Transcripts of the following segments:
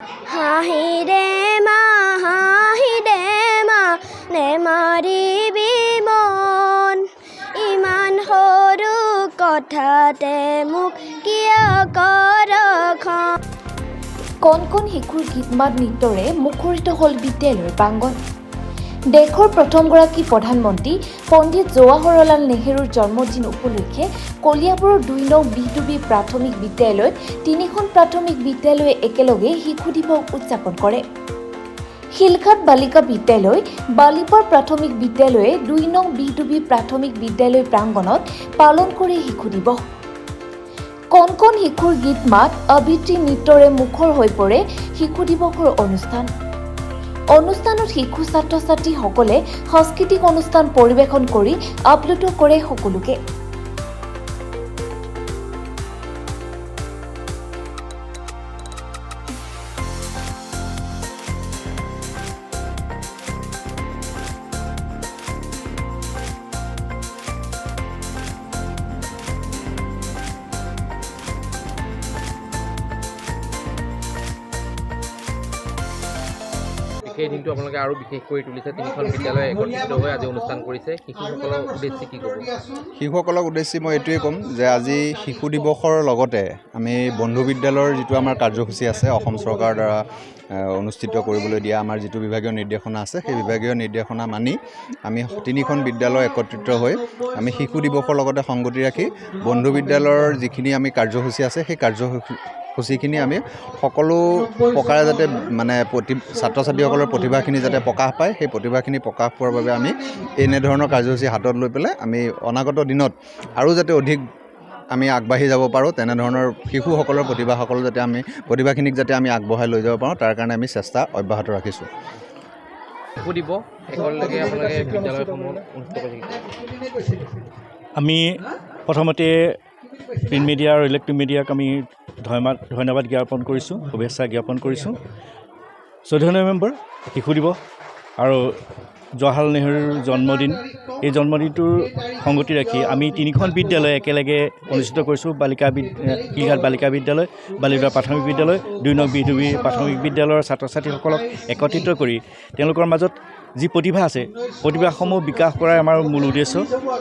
হাঁহিৰে মা নেমাৰিবি মন ইমান সৰু কথাতে মোক কিয় কৰ খন। কণ কণ শিশুৰ গীত মাত নৃত্যৰে মুখৰিত হ'ল বিদ্যালয়ৰ প্ৰাংগণ। দেশৰ প্ৰথমগৰাকী প্ৰধানমন্ত্ৰী পণ্ডিত জৱাহৰলাল নেহৰুৰ জন্মদিন উপলক্ষে কলিয়াবৰৰ ২ নং বি2বি প্ৰাথমিক বিদ্যালয়ত ৩খন প্ৰাথমিক বিদ্যালয়ে একেলগে শিশু দিৱস উদযাপন কৰে। শিলঘাট বালিকা বিদ্যালয়, বালিপাৰ প্ৰাথমিক বিদ্যালয়ে ২ নং বি2বি প্ৰাথমিক বিদ্যালয় প্ৰাংগণত পালন কৰে শিশু দিৱস। কণ কণ শিশুৰ গীত মাত আবৃত্তি নৃত্যৰে মুখৰ হৈ পৰে শিশু দিৱসৰ অনুষ্ঠান। অনুষ্ঠানত শিশু ছাত্ৰ ছাত্ৰীসকলে সাংস্কৃতিক অনুষ্ঠান পৰিৱেশন কৰি আপ্লুত কৰে সকলোকে। সেই দিনটো আপোনালোকে আৰু বিশেষ কৰি তুলিছে। 3খন বিদ্যালয় একত্ৰিত হৈ আজি অনুষ্ঠান কৰিছে। শিশুসকলৰ উদ্দেশ্যে কি ক'ব? শিশুসকলক উদ্দেশ্যে মই এইটোৱে ক'ম যে আজি শিশু দিৱসৰ লগতে আমি বন্ধু বিদ্যালয়ৰ যিটো আমাৰ কাৰ্যসূচী আছে, অসম চৰকাৰৰ দ্বাৰা অনুষ্ঠিত কৰিবলৈ দিয়া আমাৰ যিটো বিভাগীয় নিৰ্দেশনা আছে, সেই বিভাগীয় নিৰ্দেশনা মানি আমি 3খন বিদ্যালয় একত্ৰিত হৈ আমি শিশু দিৱসৰ লগতে সংগতি ৰাখি বন্ধু বিদ্যালয়ৰ যিখিনি আমি কাৰ্যসূচী আছে, সেই কাৰ্যসূচীখিনি আমি সকলো প্ৰকাৰে যাতে মানে ছাত্ৰ ছাত্ৰীসকলৰ প্ৰতিভাখিনি যাতে প্ৰকাশ পায়, সেই প্ৰতিভাখিনি প্ৰকাশ পোৱাৰ বাবে আমি এনেধৰণৰ কাৰ্যসূচী হাতত লৈ পেলাই আমি অনাগত দিনত আৰু যাতে অধিক আমি আগবাঢ়ি যাব পাৰোঁ, তেনেধৰণৰ শিশুসকলৰ প্ৰতিভাখিনিক যাতে আমি আগবঢ়াই লৈ যাব পাৰোঁ, তাৰ কাৰণে আমি চেষ্টা অব্যাহত ৰাখিছোঁ। শিশু দিৱস একেলগে আপোনালোকে বিদ্যালয়সমূহ অনুষ্ঠিত কৰি আমি প্ৰথমতে প্ৰিণ্ট মিডিয়া আৰু ইলেক্ট্ৰনিক মিডিয়াক আমি ধন্যবাদ জ্ঞাপন কৰিছোঁ, শুভেচ্ছা জ্ঞাপন কৰিছোঁ। 14 নৱেম্বৰ শিশু দিৱস আৰু জৱাহৰলাল নেহৰুৰ জন্মদিন, এই জন্মদিনটোৰ সংগতি ৰাখি আমি 3খন বিদ্যালয় একেলগে অনুষ্ঠিত কৰিছোঁ। শিলঘাট বালিকা বিদ্যালয়, বালিপাৰ প্ৰাথমিক বিদ্যালয়, 2 নং বি2বি প্ৰাথমিক বিদ্যালয়ৰ ছাত্ৰ ছাত্ৰীসকলক একত্ৰিত কৰি তেওঁলোকৰ মাজত যি প্ৰতিভা আছে, প্ৰতিভাসমূহ বিকাশ কৰাই আমাৰ মূল উদ্দেশ্য।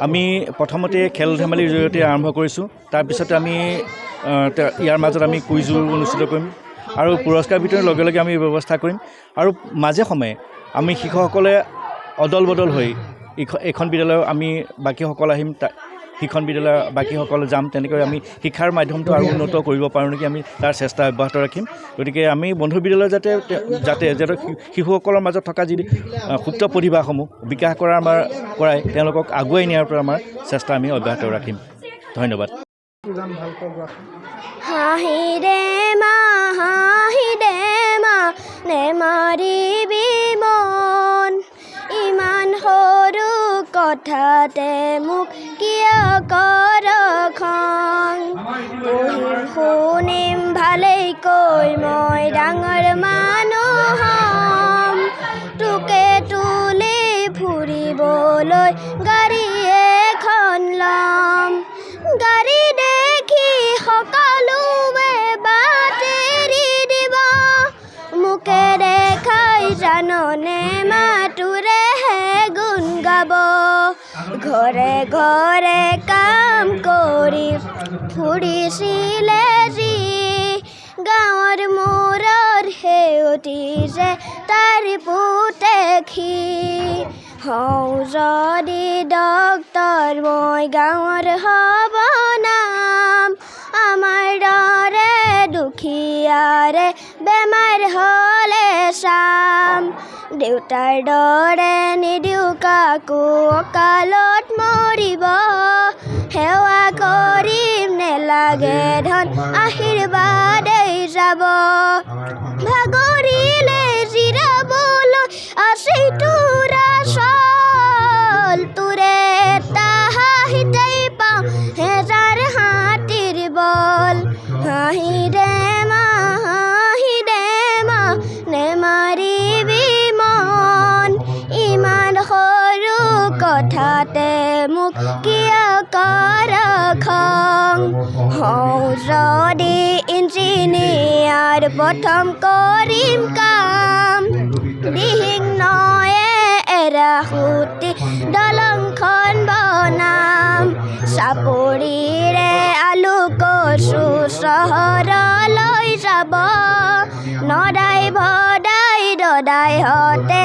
আমি প্ৰথমতে খেল ধেমালিৰ জৰিয়তে আৰম্ভ কৰিছোঁ। তাৰপিছতে আমি ইয়াৰ মাজত আমি কুইজো অনুষ্ঠিত কৰিম আৰু পুৰস্কাৰ বিতৰণৰ লগে লগে আমি ব্যৱস্থা কৰিম। আৰু মাজে সময়ে আমি শিক্ষকসকলে অদল বদল হৈ এইখন বিদ্যালয় আমি বাকীসকল আহিম, সিখন বিদ্যালয় বাকীসকল যাম, তেনেকৈ আমি শিক্ষাৰ মাধ্যমটো আৰু উন্নত কৰিব পাৰোঁ নেকি, আমি তাৰ চেষ্টা অব্যাহত ৰাখিম। গতিকে আমি বন্ধু বিদ্যালয় যাতে শিশুসকলৰ মাজত থকা যি সুপ্ত প্ৰতিভাসমূহ বিকাশ কৰাই তেওঁলোকক আগুৱাই নিয়াৰ পৰা আমাৰ চেষ্টা আমি অব্যাহত ৰাখিম। ধন্যবাদ। হাঁহিৰে মা নেমাৰিবি মন ইমান সৰু কথাতে মোক কিয় কৰ খন। পঢ়িম শুনিম ভালেইকৈ মই ডাঙৰ মানুহ হ'ম, তোকে তুলি ফুৰিবলৈ গাড়ী এখন ল'ম। গাড়ী দেখি সকলোৱে বাট এৰি দিব, মোকে দেখাই জাননে মাতোৰেহে গুণ গাব। ঘৰে ঘৰে কাম কৰি ফুৰিছিলে যি, গাঁৱৰ মূৰৰ সেউটি যে তাৰ পুতেখি। হওঁ যদি ডক্তৰ মই গাঁৱৰ হ'ব নাম, আমাৰ দৰে দুখীয়াৰে বেমাৰ হ'লে চাম। দেউতাৰ দৰে নিদিওঁ কাকো অকালত মৰিব, সেৱা কৰিম নেলাগে ধন আশীৰ্বাদেই যাব। ভাগৰিলে জিৰাবলৈ আছে তোৰ আচল, তোৰে তাহাঁতেই পাওঁ হেজাৰ হাতীৰ বল। হাঁহিৰে মা নেমাৰিবি মন ইমান সৰু কথাতে মোক কিয় কৰ খং হওঁ যদি ইঞ্জিনিয়াৰ প্ৰথম কৰিম কাম দিহিং নয়ে এৰাসুতি দলংখন বনাম চাপৰিৰে আলু কচু চহৰলৈ যাব নদাই ভদাই দদাই হতে